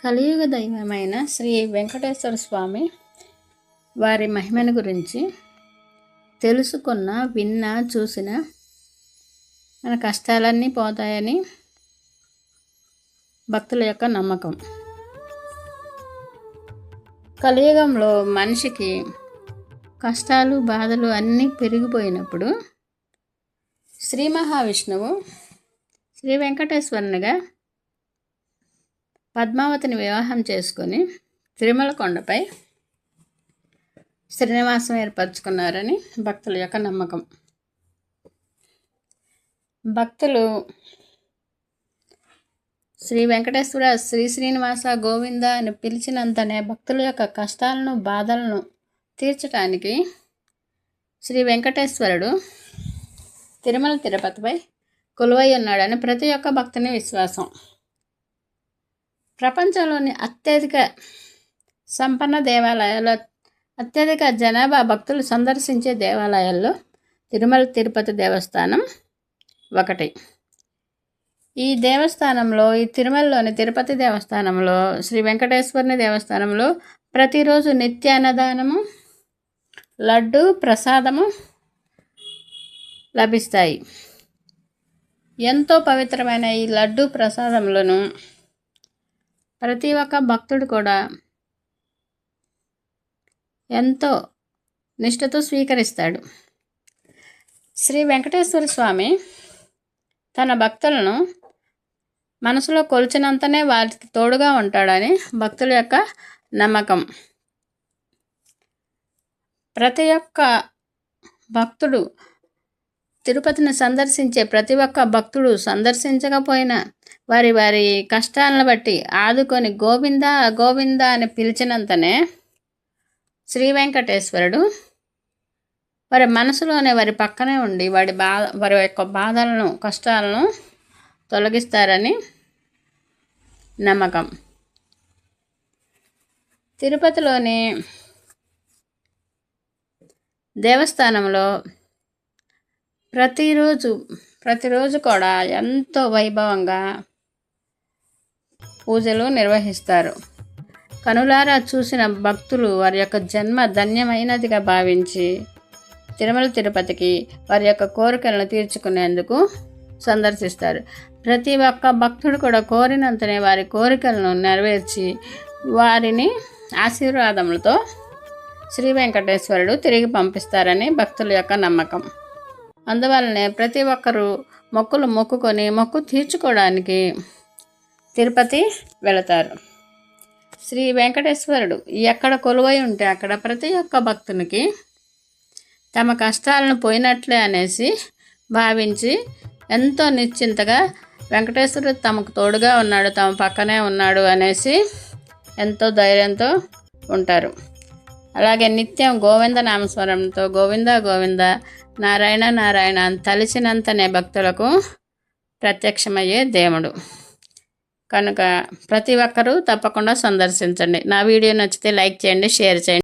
కలియుగ దైవమైన శ్రీ వెంకటేశ్వర స్వామి వారి మహిమను గురించి తెలుసుకున్న, విన్నా, చూసిన మన కష్టాలన్నీ పోతాయని భక్తుల యొక్క నమ్మకం. కలియుగంలో మనిషికి కష్టాలు, బాధలు అన్నీ పెరిగిపోయినప్పుడు శ్రీ మహావిష్ణువు శ్రీ వెంకటేశ్వరునిగా పద్మావతిని వివాహం చేసుకొని తిరుమల కొండపై శ్రీనివాసం ఏర్పరచుకున్నారని భక్తుల యొక్క నమ్మకం. భక్తులు శ్రీ వెంకటేశ్వర, శ్రీ శ్రీనివాస, గోవింద అని పిలిచినంతనే భక్తుల యొక్క కష్టాలను, బాధలను తీర్చడానికి శ్రీ వెంకటేశ్వరుడు తిరుమల తిరుపతిపై కొలువై ఉన్నాడని ప్రతి ఒక్క భక్తుని విశ్వాసం. ప్రపంచంలోని అత్యధిక సంపన్న దేవాలయాల్లో, అత్యధిక జనాభా భక్తులు సందర్శించే దేవాలయాల్లో తిరుమల తిరుపతి దేవస్థానం ఒకటి. ఈ దేవస్థానంలో, ఈ తిరుమలలోని తిరుపతి దేవస్థానంలో, శ్రీ వెంకటేశ్వరుని దేవస్థానంలో ప్రతిరోజు నిత్య అన్నదానము, లడ్డు ప్రసాదము లభిస్తాయి. ఎంతో పవిత్రమైన ఈ లడ్డు ప్రసాదములను ప్రతి ఒక్క భక్తుడు కూడా ఎంతో నిష్ఠతో స్వీకరిస్తాడు. శ్రీ వెంకటేశ్వర స్వామి తన భక్తులను మనసులో కొలిచినంతనే వారికి తోడుగా ఉంటాడని భక్తుల యొక్క నమ్మకం. ప్రతి ఒక్క భక్తుడు, తిరుపతిని సందర్శించే ప్రతి ఒక్క భక్తుడు సందర్శించకపోయినా వారి వారి కష్టాలను బట్టి ఆదుకొని గోవింద గోవింద అని పిలిచినంతనే శ్రీ వెంకటేశ్వరుడు వారి మనసులోనే, వారి పక్కనే ఉండి వారి యొక్క బాధలను, కష్టాలను తొలగిస్తారని నమ్మకం. తిరుపతిలోని దేవస్థానంలో ప్రతిరోజు కూడా ఎంతో వైభవంగా పూజలు నిర్వహిస్తారు. కనులారా చూసిన భక్తులు వారి యొక్క జన్మ ధన్యమైనదిగా భావించి తిరుమల తిరుపతికి వారి యొక్క కోరికలను తీర్చుకునేందుకు సందర్శిస్తారు. ప్రతి ఒక్క భక్తుడు కూడా కోరినంతనే వారి కోరికలను నెరవేర్చి వారిని ఆశీర్వాదములతో శ్రీ వెంకటేశ్వరుడు తిరిగి పంపిస్తారని భక్తుల యొక్క నమ్మకం. అందువల్లనే ప్రతి ఒక్కరూ మొక్కులు మొక్కుకొని మొక్కు తీర్చుకోవడానికి తిరుపతి వెళతారు. శ్రీ వెంకటేశ్వరుడు ఎక్కడ కొలువై ఉంటే అక్కడ ప్రతి ఒక్క భక్తునికి తమ కష్టాలను పోయినట్లే అనేసి భావించి ఎంతో నిశ్చింతగా వెంకటేశ్వరుడు తమకు తోడుగా ఉన్నాడు, తమ పక్కనే ఉన్నాడు అనేసి ఎంతో ధైర్యంతో ఉంటారు. అలాగే నిత్యం గోవింద నామస్మరణతో గోవింద గోవింద, నారాయణ నారాయణ అని తలిచినంతనే భక్తులకు ప్రత్యక్షమయ్యే దేవుడు కనుక ప్రతి ఒక్కరూ తప్పకుండా సందర్శించండి. నా వీడియో నచ్చితే లైక్ చేయండి, షేర్ చేయండి.